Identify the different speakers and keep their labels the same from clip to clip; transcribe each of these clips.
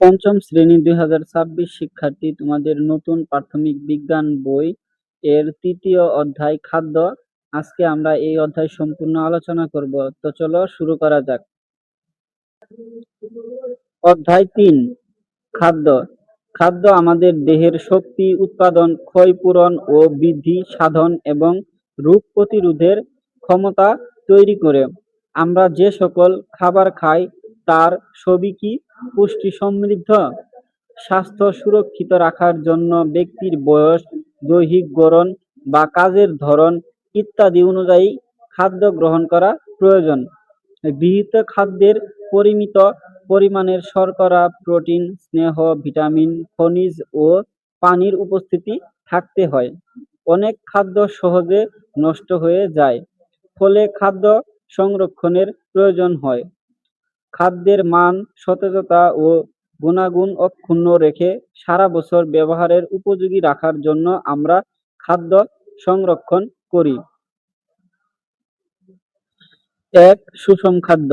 Speaker 1: পঞ্চম শ্রেণী 2026 শিক্ষার্থী, তোমাদের নতুন প্রাথমিক বিজ্ঞান বই এর তৃতীয় অধ্যায় খাদ্য। আজকে আমরা এই অধ্যায় সম্পূর্ণ আলোচনা করব। তো চলো শুরু করা যাক। অধ্যায় 3, খাদ্য। খাদ্য আমাদের দেহের শক্তি উৎপাদন, ক্ষয়পূরণ ও বৃদ্ধি সাধন এবং রোগ প্রতিরোধের ক্ষমতা তৈরি করে। আমরা যে সকল খাবার খাই তার সবই কি পুষ্টি সমৃদ্ধ? স্বাস্থ্য সুরক্ষিত রাখার জন্য ব্যক্তির বয়স, দৈহিক গড়ন বা কাজের ধরন ইত্যাদি অনুযায়ী খাদ্য গ্রহণ করা প্রয়োজন। গৃহীত খাদ্যের পরিমিত পরিমাণের শর্করা, প্রোটিন, স্নেহ, ভিটামিন, খনিজ ও পানির উপস্থিতি থাকতে হয়। অনেক খাদ্য সহজে নষ্ট হয়ে যায়, ফলে খাদ্য সংরক্ষণের প্রয়োজন হয়। খাদ্যের মান, সতেজতা ও গুণাগুণ অক্ষুণ্ণ রেখে সারা বছর ব্যবহারের উপযোগী রাখার জন্য আমরা খাদ্য সংরক্ষণ করি। 1. সুষম খাদ্য।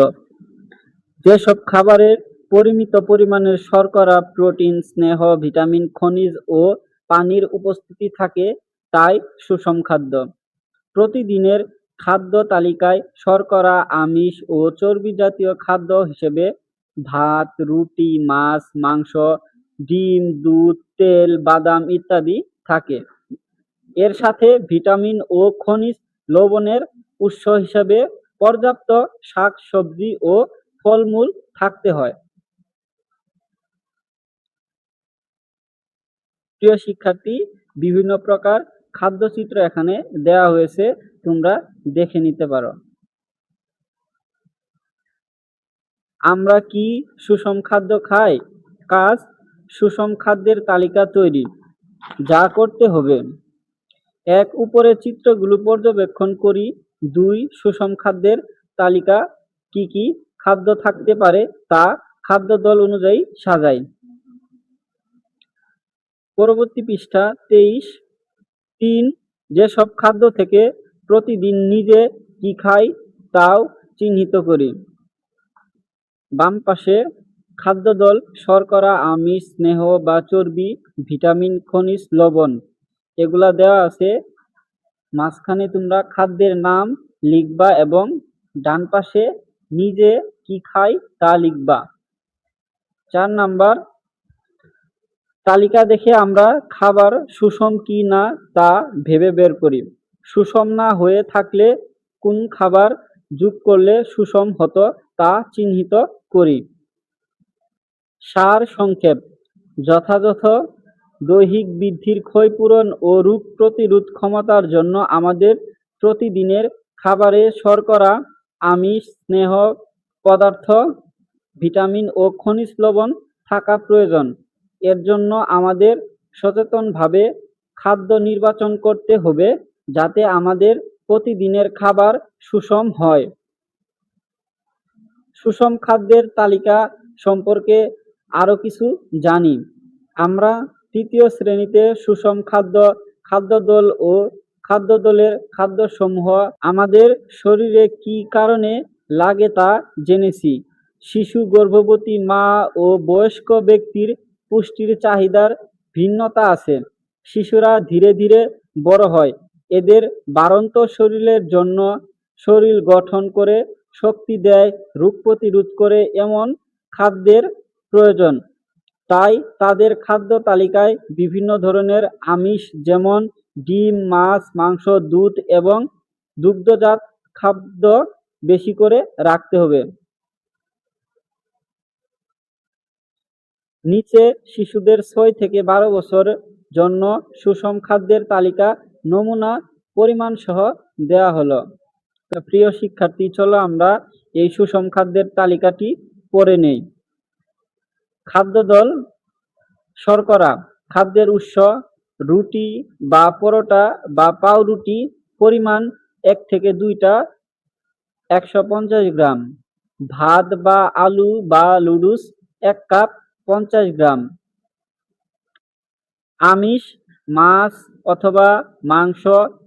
Speaker 1: যেসব খাবারের পরিমিত পরিমাণের শর্করা, প্রোটিন, স্নেহ, ভিটামিন, খনিজ ও পানির উপস্থিতি থাকে তাই সুষম খাদ্য। প্রতিদিনের খাদ্য তালিকায় শর্করা, আমিষ ও চর্বি জাতীয় খাদ্য হিসেবে ভাত, রুটি, মাছ, মাংস, ডিম, দুধ, তেল, বাদাম ইত্যাদি থাকে। এর সাথে ভিটামিন ও খনিজ লবণের উৎস হিসেবে পর্যাপ্ত শাক সবজি ও ফলমূল থাকতে হয়। প্রিয় শিক্ষার্থী, বিভিন্ন প্রকার খাদ্যচিত্র এখানে দেওয়া হয়েছে, তোমরা দেখে নিতে পারো। আমরা কি সুষম খাদ্য খাই? কাজ: সুষম খাদ্যের তালিকা তৈরি। যা করতে হবে: 1. উপরের চিত্রগুলো পর্যবেক্ষণ করি। 2. সুষম খাদ্যের তালিকা কি কি খাদ্য থাকতে পারে তা খাদ্য দল অনুযায়ী সাজাই। পরবর্তী পৃষ্ঠা 23। 3. যেসব খাদ্য থেকে প্রতিদিন নিজে কি খাই তাও চিহ্নিত করি। বাম পাশে খাদ্য দল: শর্করা, আমিষ, স্নেহ বা চর্বি, ভিটামিন, খনিজ, লবণ এগুলা দেওয়া আছে। মাঝখানে তোমরা খাদ্যের নাম লিখবা এবং ডান পাশে নিজে কি খাই তা লিখবা। 4 নাম্বার, তালিকা দেখে আমরা খাবার সুষম কি না তা ভেবে বের করি। সুষম না হয়ে থাকলে কোন খাবার যোগ করলে সুষম হতো তা চিহ্নিত করি। সার সংক্ষেপ: যথাযথ দৈহিক বৃদ্ধির, ক্ষয়পূরণ ও রোগ প্রতিরোধ ক্ষমতার জন্য আমাদের প্রতিদিনের খাবারে শর্করা, আমিষ, স্নেহ পদার্থ, ভিটামিন ও খনিজ লবণ থাকা প্রয়োজন। এর জন্য আমাদের সচেতনভাবে খাদ্য নির্বাচন করতে হবে যাতে আমাদের প্রতিদিনের খাবার সুষম হয়। সুষম খাদ্যের তালিকা সম্পর্কে আরো কিছু জানি। আমরা তৃতীয় শ্রেণীতে সুষম খাদ্য, খাদ্য দল ও খাদ্য দলের খাদ্যসমূহ আমাদের শরীরে কি কারণে লাগে তা জেনেছি। শিশু, গর্ভবতী মা ও বয়স্ক ব্যক্তির পুষ্টির চাহিদার ভিন্নতা আছে। শিশুরা ধীরে ধীরে বড় হয়, এদের বাড়ন্ত শরীরের জন্য শরীর গঠন করে, শক্তি দেয়, রোগ প্রতিরোধ করে এমন খাদ্যের প্রয়োজন। তাই তাদের খাদ্য তালিকায় বিভিন্ন ধরনের আমিষ যেমন ডিম, মাছ, মাংস, দুধ এবং দুগ্ধজাত খাদ্য বেশি করে রাখতে হবে। নিচে শিশুদের 6 থেকে 12 বছর জন্য সুষম খাদ্যের তালিকা নমুনা পরিমাণ সহ দেওয়া হলো। প্রিয় শিক্ষার্থী, চলো আমরা এই সুষম খাদ্যের তালিকাটি পড়ে নেই। খাদ্য দল: শর্করা খাদ্যের উৎস: রুটি বা পরোটা বা পাউরুটি পরিমাণ 1 থেকে 2টা 150 গ্রাম। ভাত বা আলু বা নুডলস 1 কাপ 50 গ্রাম। আমিষ: মাছ অথবা মাংস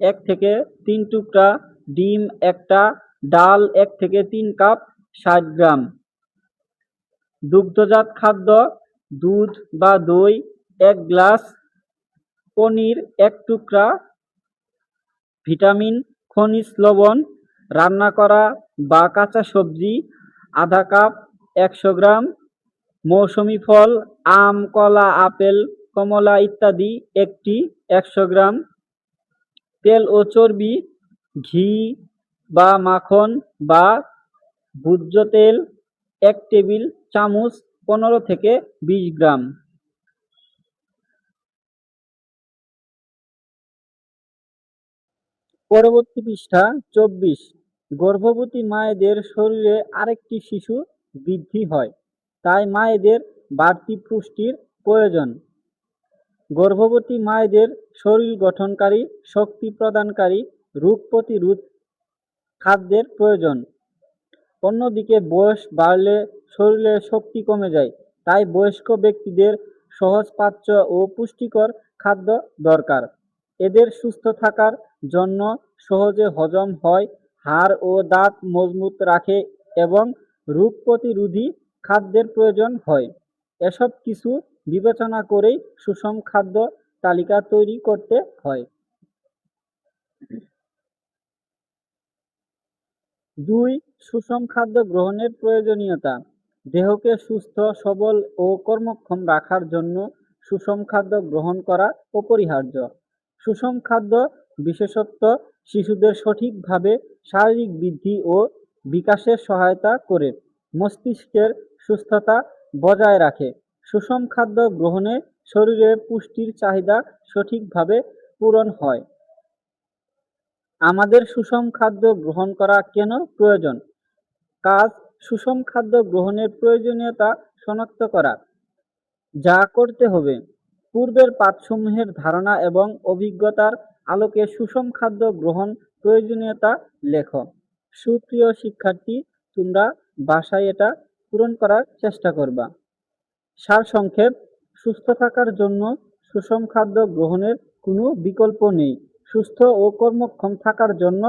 Speaker 1: 1 থেকে 3 টুকরা, ডিম 1টা, ডাল 1 থেকে 3 কাপ 60 গ্রাম। দুগ্ধজাত খাদ্য দুধ বা দই 1 গ্লাস, পনির 1 টুকরা, ভিটামিন, খনিজ লবণ, রান্না করা বা কাঁচা সবজি আধা কাপ 100 গ্রাম, মৌসুমী ফল আম, কলা, আপেল, কমলা ইত্যাদি একটি 100 গ্রাম, তেল ও চর্বি ঘি বা মাখন বা ভোজ্য তেল 1 টেবিল চামচ 15 থেকে 20 গ্রাম। পরবর্তী পৃষ্ঠা 24। গর্ভবতী মায়েদের শরীরে আরেকটি শিশু বৃদ্ধি হয়, তাই মায়েদের বাড়তি পুষ্টির প্রয়োজন। গর্ভবতী মায়েদের শরীর গঠনকারী, শক্তি প্রদানকারী, রোগ প্রতিরোধ খাদ্যের প্রয়োজন। অন্যদিকে বয়স বাড়লে শরীরের শক্তি কমে যায়, তাই বয়স্ক ব্যক্তিদের সহজপাচ্য ও পুষ্টিকর খাদ্য দরকার। এদের সুস্থ থাকার জন্য সহজে হজম হয়, হাড় ও দাঁত মজবুত রাখে এবং রোগ প্রতিরোধী খাদ্যের প্রয়োজন হয়। এসব কিছু বিবেচনা করেই সুষম খাদ্য তালিকা তৈরি করতে হয়। 2. সুষম খাদ্য গ্রহণের প্রয়োজনীয়তা। দেহকে সুস্থ, সবল ও কর্মক্ষম রাখার জন্য সুষম খাদ্য গ্রহণ করা অপরিহার্য। সুষম খাদ্য বিশেষত শিশুদের সঠিকভাবে শারীরিক বৃদ্ধি ও বিকাশে সহায়তা করে, মস্তিষ্কের সুস্থতা বজায় রাখে। সুষম খাদ্য গ্রহণে শরীরের পুষ্টির চাহিদা সঠিকভাবে পূরণ হয়। আমাদের সুষম খাদ্য গ্রহণ করা কেন প্রয়োজন? কাজ: সুষম খাদ্য গ্রহণের প্রয়োজনীয়তা শনাক্ত করা। যা করতে হবে: পূর্বের পাঠসমূহের ধারণা এবং অভিজ্ঞতার আলোকে সুষম খাদ্য গ্রহণ প্রয়োজনীয়তা লেখ। সুপ্রিয় শিক্ষার্থী, তোমরা বাসায় এটা পূরণ করার চেষ্টা করবা। সারসংক্ষেপ: সুস্থ থাকার জন্য সুষম খাদ্য গ্রহণের কোনো বিকল্প নেই। সুস্থ ও কর্মক্ষম থাকার জন্য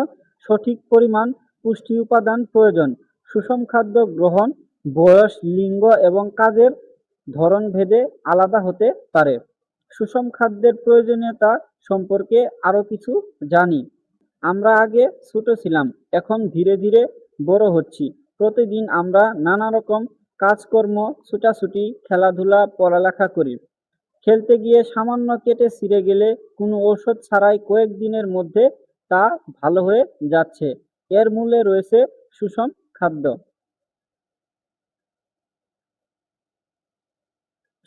Speaker 1: সঠিক পরিমাণ পুষ্টি উপাদান প্রয়োজন। সুষম খাদ্য গ্রহণ বয়স, লিঙ্গ এবং কাজের ধরন ভেদে আলাদা হতে পারে। সুষম খাদ্যের প্রয়োজনীয়তা সম্পর্কে আরো কিছু জানি। আমরা আগে ছোট ছিলাম, এখন ধীরে ধীরে বড় হচ্ছি। প্রতিদিন আমরা নানা রকম কাজকর্ম, ছুটাছুটি, খেলাধুলা, পড়ালেখা করি। খেলতে গিয়ে সামান্য কেটে ছিঁড়ে গেলে কোনো ঔষধ ছাড়াই কয়েকদিনের মধ্যে তা ভালো হয়ে যাচ্ছে। এর মূলে রয়েছে সুষম খাদ্য।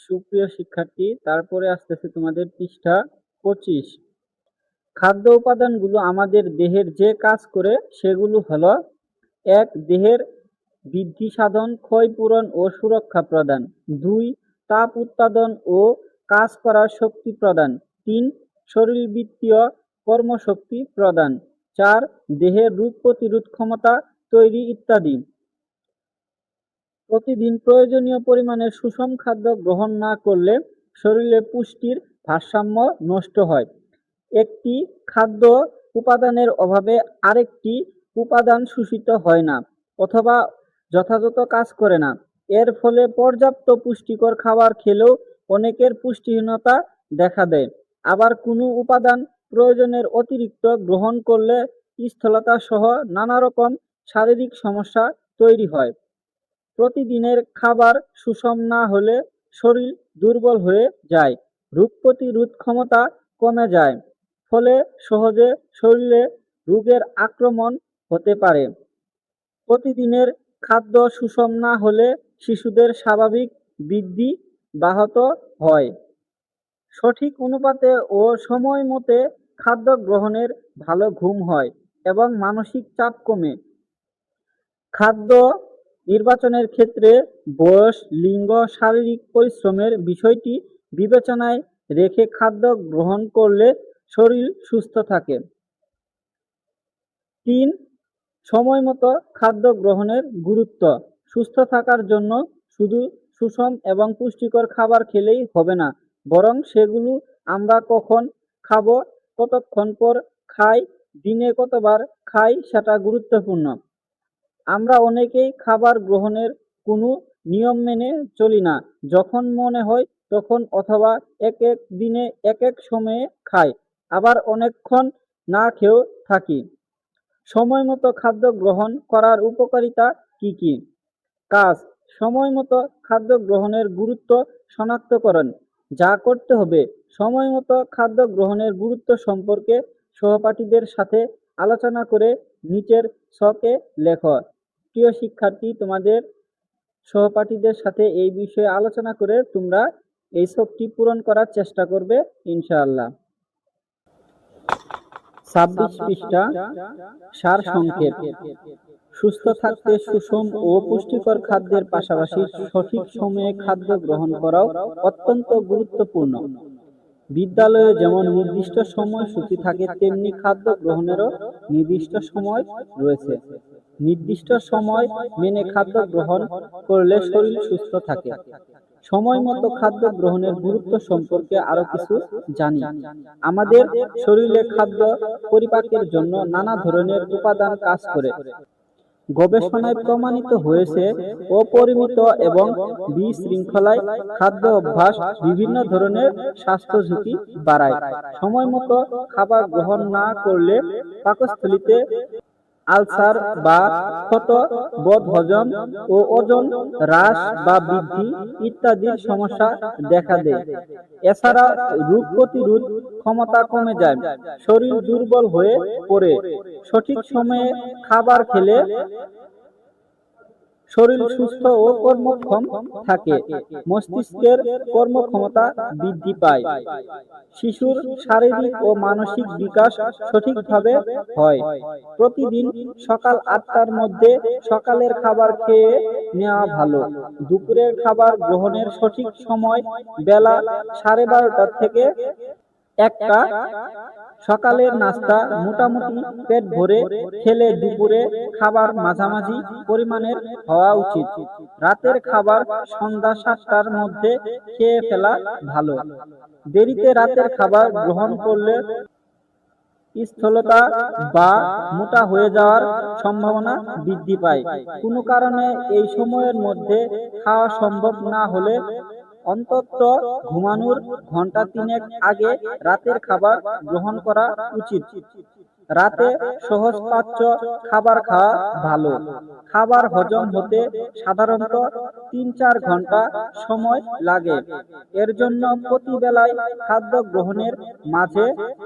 Speaker 1: সুপ্রিয় শিক্ষার্থী, তারপরে আসতেছে তোমাদের পৃষ্ঠা 25। খাদ্য উপাদানগুলো আমাদের দেহের যে কাজ করে সেগুলো হলো: 1. দেহের বৃদ্ধি সাধন, ক্ষয় পূরণ ও সুরক্ষা প্রদান। 2. তাপ উৎপাদন ও কাজ করার শক্তি প্রদান। 3. শরীরবৃত্তীয় কর্মশক্তি প্রদান। 4. দেহের রোগ প্রতিরোধ ক্ষমতা তৈরি ইত্যাদি। প্রতিদিন প্রয়োজনীয় পরিমাণে সুষম খাদ্য গ্রহণ না করলে শরীরে পুষ্টির ভারসাম্য নষ্ট হয়। একটি খাদ্য উপাদানের অভাবে আরেকটি উপাদান শোষিত হয় না অথবা যথাযথ কাজ করে না। এর ফলে পর্যাপ্ত পুষ্টিকর খাবার খেলেও অনেকের পুষ্টিহীনতা দেখা দেয়। আবার কোনো উপাদান প্রয়োজনের অতিরিক্ত গ্রহণ করলে স্থূলতা সহ নানা রকম শারীরিক সমস্যা তৈরি হয়। প্রতিদিনের খাবার সুষম না হলে শরীর দুর্বল হয়ে যায়, রোগ প্রতিরোধ ক্ষমতা কমে যায়, ফলে সহজে শরীরে রোগের আক্রমণ হতে পারে। প্রতিদিনের খাদ্য সুষম না হলে শিশুদের স্বাভাবিক বৃদ্ধি ব্যাহত হয়। সঠিক অনুপাতে ও সময় মতে খাদ্য গ্রহণের ভালো ঘুম হয় এবং মানসিক চাপ কমে। খাদ্য নির্বাচনের ক্ষেত্রে বয়স, লিঙ্গ, শারীরিক পরিশ্রমের বিষয়টি বিবেচনায় রেখে খাদ্য গ্রহণ করলে শরীর সুস্থ থাকে। 3. সময়মতো খাদ্য গ্রহণের গুরুত্ব। সুস্থ থাকার জন্য শুধু সুষম এবং পুষ্টিকর খাবার খেলেই হবে না, বরং সেগুলো আমরা কখন খাবো, কতক্ষণ পর খাই, দিনে কতবার খাই সেটা গুরুত্বপূর্ণ। আমরা অনেকেই খাবার গ্রহণের কোনো নিয়ম মেনে চলি না, যখন মনে হয় তখন অথবা এক এক দিনে এক এক সময়ে খাই, আবার অনেকক্ষণ না খেয়েও থাকি। সময় মতো খাদ্য গ্রহণ করার উপকারিতা কি কি? কাজ: সময় মতো খাদ্য গ্রহণের গুরুত্ব শনাক্তকরণ। যা করতে হবে: সময় মতো খাদ্য গ্রহণের গুরুত্ব সম্পর্কে সহপাঠীদের সাথে আলোচনা করে নিচের ছকে লেখো। প্রিয় শিক্ষার্থী, তোমাদের সহপাঠীদের সাথে এই বিষয়ে আলোচনা করে তোমরা এই ছকটি পূরণ করার চেষ্টা করবে ইনশাআল্লাহ। 26 পৃষ্ঠা, সার সংক্ষেপ। সুস্থ থাকতে সুষম ও পুষ্টিকর খাদ্যের পাশাপাশি সঠিক সময়ে খাদ্য গ্রহণ করাও অত্যন্ত গুরুত্বপূর্ণ। বিদ্যালয়ে যেমন নির্দিষ্ট সময়সূচি থাকে, তেমনি খাদ্য গ্রহণেরও নির্দিষ্ট সময় রয়েছে। নির্দিষ্ট সময় মেনে খাদ্য গ্রহণ করলে শরীর সুস্থ থাকে। সময় মতো খাদ্য গ্রহণের গুরুত্ব সম্পর্কে আরো কিছু জানি। আমাদের শরীরে খাদ্য পরিপাকের জন্য নানা ধরনের উপাদান কাজ করে। গবেষণায় প্রমাণিত হয়েছে, অপরিমিত এবং বিশৃঙ্খলায় খাদ্য অভ্যাস বিভিন্ন ধরনের স্বাস্থ্য ঝুঁকি বাড়ায়। সময় মতো খাবার গ্রহণ না করলে পাকস্থলীতে আলসার বা ক্ষত, বদহজম ও ওজন হ্রাস বা বৃদ্ধি ইত্যাদির সমস্যা দেখা দেয়। এছাড়া রোগ প্রতিরোধ ক্ষমতা কমে যায়, শরীর দুর্বল হয়ে পড়ে। সঠিক সময়ে খাবার খেলে শরীর সুস্থ ও কর্মক্ষম থাকে, মস্তিষ্কের কর্মক্ষমতা বৃদ্ধি পায়, শিশুর শারীরিক ও মানসিক বিকাশ সঠিকভাবে হয়। প্রতিদিন সকাল 8টার মধ্যে সকালের খাবার খেয়ে নেওয়া ভালো। দুপুরের খাবার গ্রহণের সঠিক সময় বেলা 12:30 থেকে 1টা। সকালের নাস্তা মোটামুটি পেট ভরে খেলে দুপুরে খাবার মাঝামাঝি পরিমাণের হওয়া উচিত। রাতের খাবার সন্ধ্যা 7টার মধ্যে খেয়ে ফেলা ভালো। দেরিতে রাতের খাবার গ্রহণ করলে স্থূলতা বা মোটা হয়ে যাওয়ার সম্ভাবনা বৃদ্ধি পায়। কোনো কারণে এই সময়ের মধ্যে খাওয়া সম্ভব না হলে অন্তত ঘুমানোর ঘন্টা 3 আগে রাতের খাবার গ্রহণ করা উচিত। রাতে সহজপাচ্য খাবার খাওয়া ভালো। খাবার হজম হতে সাধারণত 3-4 ঘন্টা সময় লাগে। এর জন্য প্রতি বেলায় খাদ্য গ্রহণের মাঝে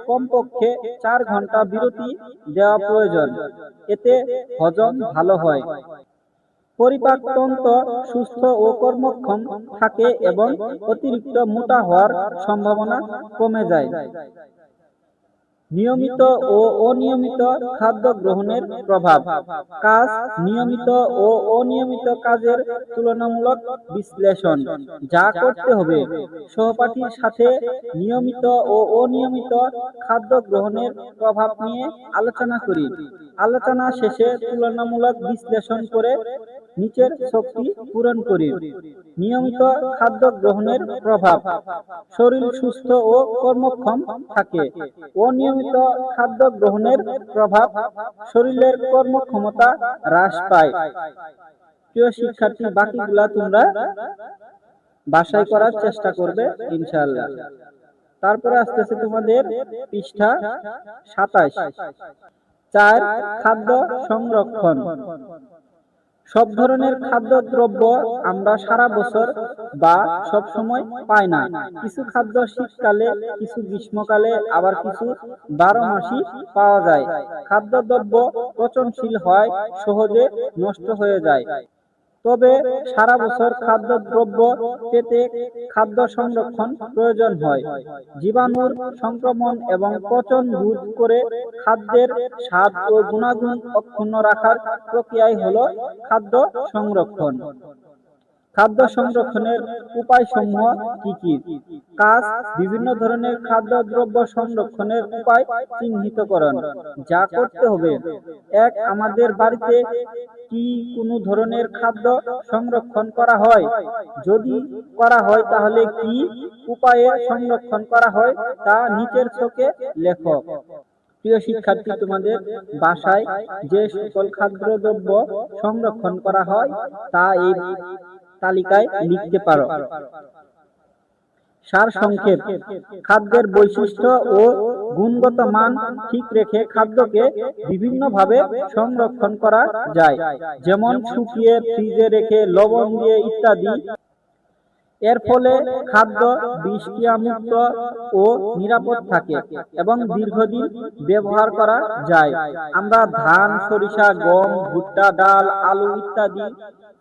Speaker 1: কমপক্ষে 4 ঘন্টা বিরতি দেওয়া প্রয়োজন। এতে হজম ভালো হয়, পরিপাকতন্ত্র সুস্থ ও কর্মক্ষম থাকে এবং অতিরিক্ত মোটা হওয়ার সম্ভাবনা কমে যায়। নিয়মিত ও অনিয়মিত খাদ্য গ্রহণের প্রভাব। কাজ: নিয়মিত ও অনিয়মিত কাজের তুলনামূলক বিশ্লেষণ। যা করতে হবে: সহপাঠীর সাথে নিয়মিত ও অনিয়মিত খাদ্য গ্রহণের প্রভাব নিয়ে আলোচনা করি। আলোচনা শেষে তুলনামূলক বিশ্লেষণ করে নিচের ছকটি পূরণ করি। নিয়মিত খাদ্য গ্রহণের প্রভাব: শরীর সুস্থ ও কর্মক্ষম থাকে। অনিয়মিত খাদ্য গ্রহণের প্রভাব: শরীরের কর্মক্ষমতা হ্রাস পায়। প্রিয় শিক্ষার্থী, বাকিগুলা তোমরা বাসায় করার চেষ্টা করবে ইনশাআল্লাহ। তারপরে আসতেছে তোমাদের পৃষ্ঠা 27। 4. খাদ্য সংরক্ষণ। সব ধরনের খাদ্যদ্রব্য আমরা সারা বছর বা সব সময় পাই না। কিছু খাদ্য শীতকালে, কিছু গ্রীষ্মকালে, আবার কিছু 12 মাসই পাওয়া যায়। খাদ্যদ্রব্য পচনশীল হয়, সহজে নষ্ট হয়ে যায়। তবে সারা বছর খাদ্যদ্রব্য পেতে খাদ্য সংরক্ষণ প্রয়োজন হয়। জীবাণুর সংক্রমণ এবং পচন রোধ করে খাদ্যের স্বাদ ও গুণাগুণ অক্ষুণ্ণ রাখার প্রক্রিয়াই হলো খাদ্য সংরক্ষণ। খাদ্য সংরক্ষণের উপায়সমূহ কি কি? কাজ: বিভিন্ন ধরনের খাদ্যদ্রব্য সংরক্ষণের উপায় চিহ্নিতকরণ। যা করতে হবে: 1. আমাদের বাড়িতে কি কোনো ধরনের খাদ্য সংরক্ষণ করা হয়? যদি করা হয় তাহলে কি উপায়ে সংরক্ষণ করা হয় তা নিচের ছকে লেখো। প্রিয় শিক্ষার্থী, তোমাদের বাসায় যে সকল খাদ্যদ্রব্য সংরক্ষণ করা হয় তা এই তালিকায় লিখতে পারো। সারসংক্ষেপ: খাদ্যের বৈশিষ্ট্য ও গুণগত মান ঠিক রেখে খাদ্যকে বিভিন্নভাবে সংরক্ষণ করা যায়, যেমন শুকিয়ে, ফ্রিজে রেখে, লবণ দিয়ে ইত্যাদি। এর ফলে খাদ্য বিষক্রিয়ামুক্ত ও নিরাপদ থাকে এবং দীর্ঘদিন ব্যবহার করা যায়। আমরা ধান, সরিষা, গম, ভুট্টা, ডাল, আলু ইত্যাদি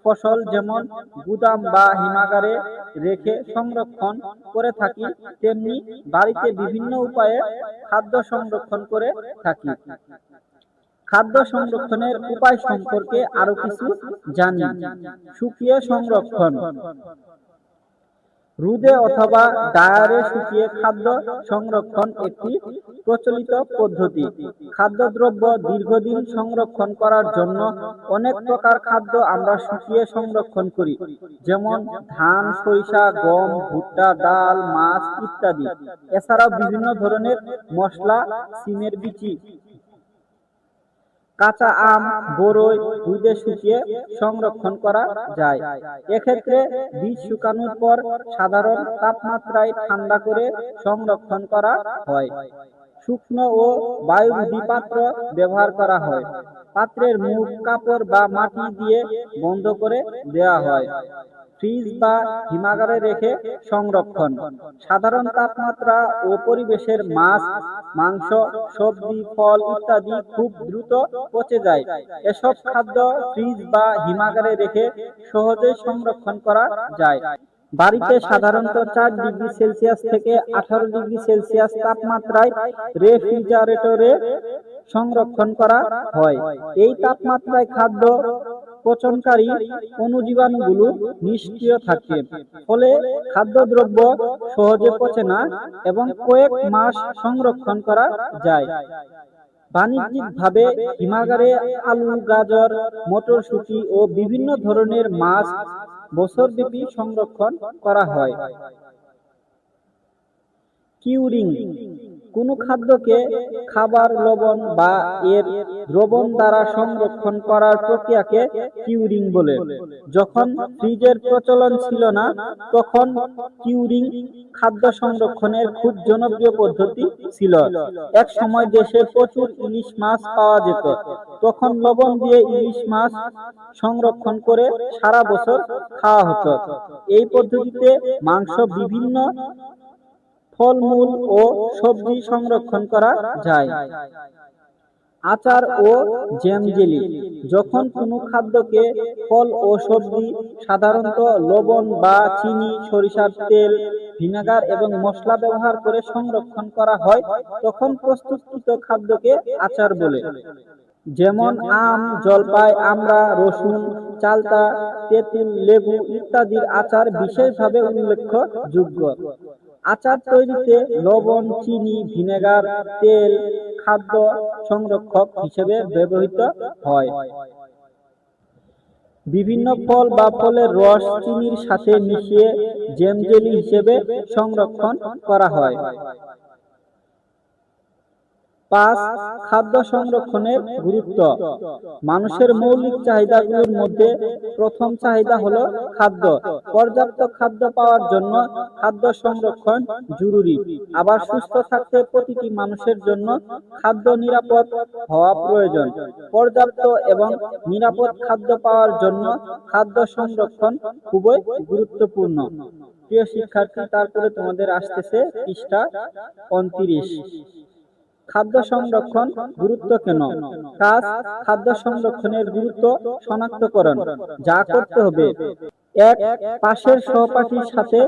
Speaker 1: ফসল যেমন গুদাম বা হিমাগারে রেখে সংরক্ষণ করে থাকি, তেমনি বাড়িতে বিভিন্ন উপায়ে খাদ্য সংরক্ষণ করে থাকি। খাদ্য সংরক্ষণের উপায় সম্পর্কে আরো কিছু জানি। শুকিয়ে সংরক্ষণ: রোদে অথবা ড্রায়ারে শুকিয়ে খাদ্য সংরক্ষণ একটি প্রচলিত পদ্ধতি। খাদ্যদ্রব্য দীর্ঘদিন সংরক্ষণ করার জন্য অনেক প্রকার খাদ্য আমরা শুকিয়ে সংরক্ষণ করি, যেমন ধান, সরিষা, গম, ভুট্টা, ডাল, মাছ ইত্যাদি। এছাড়াও বিভিন্ন ধরনের মশলা, সিমের বিচি, কাঁচা আম, বরই রোদে শুকিয়ে সংরক্ষণ করা যায়। এক্ষেত্রে বীজ শুকানোর পর সাধারণ তাপমাত্রায় ঠান্ডা করে সংরক্ষণ করা হয়। শুকনো ও বায়ুরোধী পাত্র ব্যবহার করা হয়। পাত্রের মুখ কাপড় বা মাটি দিয়ে বন্ধ করে দেওয়া হয়। ফ্রিজ বা হিমাগারে রেখে সংরক্ষণ: সাধারণ তাপমাত্রা ও পরিবেশের মাছ, মাংস, সবজি, ফল ইত্যাদি খুব দ্রুত পচে যায়। এসব খাদ্য ফ্রিজ বা হিমাগারে রেখে সহজেই সংরক্ষণ করা যায়। বাড়িতে সাধারণত 4 ডিগ্রি সেলসিয়াস থেকে 18 ডিগ্রি সেলসিয়াস তাপমাত্রায় রেফ্রিজারেটরে সংরক্ষণ করা হয়। এই তাপমাত্রায় খাদ্য পচনকারী অণুজীবাণুগুলো নিষ্ক্রিয় থাকে, ফলে খাদ্যদ্রব্য সহজে পচে না এবং কয়েক মাস সংরক্ষণ করা যায়। বাণিজ্যিকভাবে হিমাগারে আলু, গাজর, মটরশুঁটি ও বিভিন্ন ধরনের মাছ বছরব্যাপী সংরক্ষণ করা হয়। কিউরিং: কোনো খাদ্যকে খাবার লবণ বা এর দ্রবণ দ্বারা সংরক্ষণ করার প্রক্রিয়াকে কিউরিং বলে। যখন ফ্রিজের প্রচলন ছিল না, তখন কিউরিং খাদ্য সংরক্ষণের খুব জনপ্রিয় পদ্ধতি ছিল। এক সময় দেশে প্রচুর ইলিশ মাছ পাওয়া যেত। তখন লবণ দিয়ে ইলিশ মাছ সংরক্ষণ করে সারা বছর খাওয়া হতো। এই পদ্ধতিতে মাংস, বিভিন্ন ফলমূল ও সবজি সংরক্ষণ করা যায়। আচার ও জ্যাম জেলি: যখন কোনো খাদ্যকে ফল ও সবজি, সাধারণত লবণ বা চিনি, সরিষার তেল, ভিনেগার এবং মশলা ব্যবহার করে সংরক্ষণ করা হয়, তখন প্রস্তুতকৃত খাদ্যকে আচার বলে। যেমন আম, জলপাই, আমড়া, রসুন, চালতা, তেঁতুল, লেবু ইত্যাদির আচার বিশেষভাবে উল্লেখযোগ্য। আচার তৈরিতে লবণ, চিনি, ভিনেগার, তেল খাদ্য সংরক্ষক হিসেবে ব্যবহৃত হয়। বিভিন্ন ফল বা ফলের রস চিনির সাথে মিশিয়ে জ্যাম জেলি হিসেবে সংরক্ষণ করা হয়। 5. খাদ্য সংরক্ষণের গুরুত্ব। মানুষের মৌলিক চাহিদাগুলোর মধ্যে প্রথম চাহিদা হলো খাদ্য। পর্যাপ্ত খাদ্য পাওয়ার জন্য খাদ্য সংরক্ষণ জরুরি। আবার সুস্থ থাকতে প্রতিটি মানুষের জন্য খাদ্য নিরাপদ হওয়া প্রয়োজন। পর্যাপ্ত এবং নিরাপদ খাদ্য পাওয়ার জন্য খাদ্য সংরক্ষণ খুবই গুরুত্বপূর্ণ। প্রিয় শিক্ষার্থী, তারপরে তোমাদের আসতেছে পৃষ্ঠা 29। খাদ্য সংরক্ষণ গুরুত্ব কেন? কাজ: খাদ্য সংরক্ষণের গুরুত্ব শনাক্তকরণ। যা করতে হবে: 1. পাশের সহপাঠীর সাথে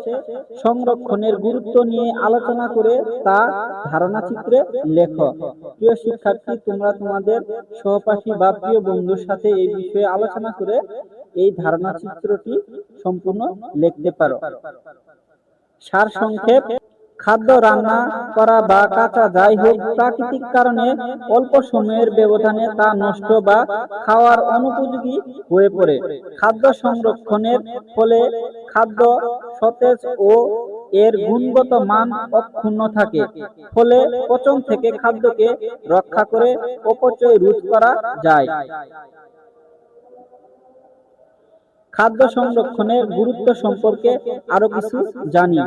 Speaker 1: সংরক্ষণের গুরুত্ব নিয়ে আলোচনা করে তা ধারণাচিত্রে লেখো। প্রিয় শিক্ষার্থী, তোমরা তোমাদের সহপাঠী বা প্রিয় বন্ধুর সাথে এই বিষয়ে আলোচনা করে এই ধারণাচিত্রটি সম্পূর্ণ লিখতে পারো। সারসংক্ষেপ: খাদ্য রান্না করা বা কাঁচা যাই হোক, প্রাকৃতিক কারণে অল্প সময়ের ব্যবধানে তা নষ্ট বা খাওয়ার অনুপযোগী হয়ে পড়ে। খাদ্য সংরক্ষণের ফলে খাদ্য সতেজ ও এর গুণগত মান অক্ষুণ্ণ থাকে, ফলে পচন থেকে খাদ্যকে রক্ষা করে অপচয় রোধ করা যায়। খাদ্য সংরক্ষণের গুরুত্ব সম্পর্কে আরো কিছু জানি।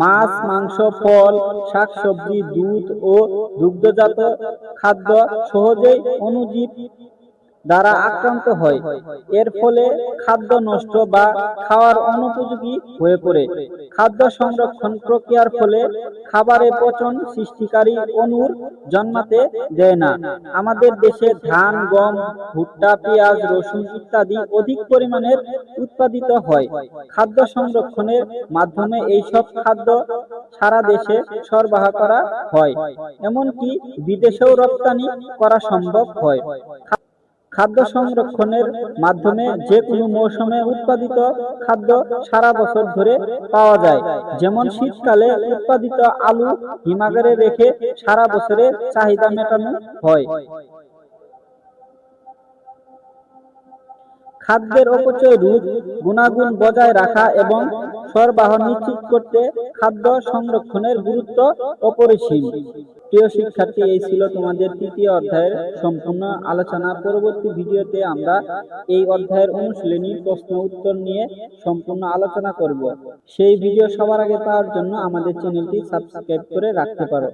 Speaker 1: মাছ, মাংস, ফল, শাকসবজি, দুধ ও দুগ্ধজাত খাদ্য সহজেই অণুজীব দ্বারা আক্রান্ত হয়। এর ফলে খাদ্য নষ্ট বা খাওয়ার অনুপযোগী হয়ে পড়ে। খাদ্য সংরক্ষণ প্রক্রিয়ার ফলে খাবারে পচন সৃষ্টিকারী অণুর জন্মাতে দেয় না। আমাদের দেশে ধান, গম, ভুট্টা, পেঁয়াজ, রসুন ইত্যাদি অধিক পরিমাণের উৎপাদিত হয়। খাদ্য সংরক্ষণের মাধ্যমে এইসব খাদ্য সারা দেশে সরবরাহ করা হয়, এমনকি বিদেশেও রপ্তানি করা সম্ভব হয়। খাদ্য সংরক্ষণের মাধ্যমে যে কোনো মৌসুমে উৎপাদিত খাদ্য সারা বছর ধরে পাওয়া যায়। যেমন শীতকালে উৎপাদিত আলু হিমাগারে রেখে সারা বছরের চাহিদা মেটানো হয়। খাদ্যের অপচয় রোধ, গুণাগুণ বজায় রাখা এবং সরবরাহ নিশ্চিত করতে খাদ্য সংরক্ষণের গুরুত্ব অপরিসীম। প্রিয় শিক্ষার্থী, এই ছিল তোমাদের তৃতীয় অধ্যায়ের সম্পূর্ণ আলোচনা। পরবর্তী ভিডিওতে আমরা এই অধ্যায়ের অনুশীলনী প্রশ্ন উত্তর নিয়ে সম্পূর্ণ আলোচনা করব। সেই ভিডিও সবার আগে পাওয়ার জন্য আমাদের চ্যানেলটি সাবস্ক্রাইব করে রাখতে পারো।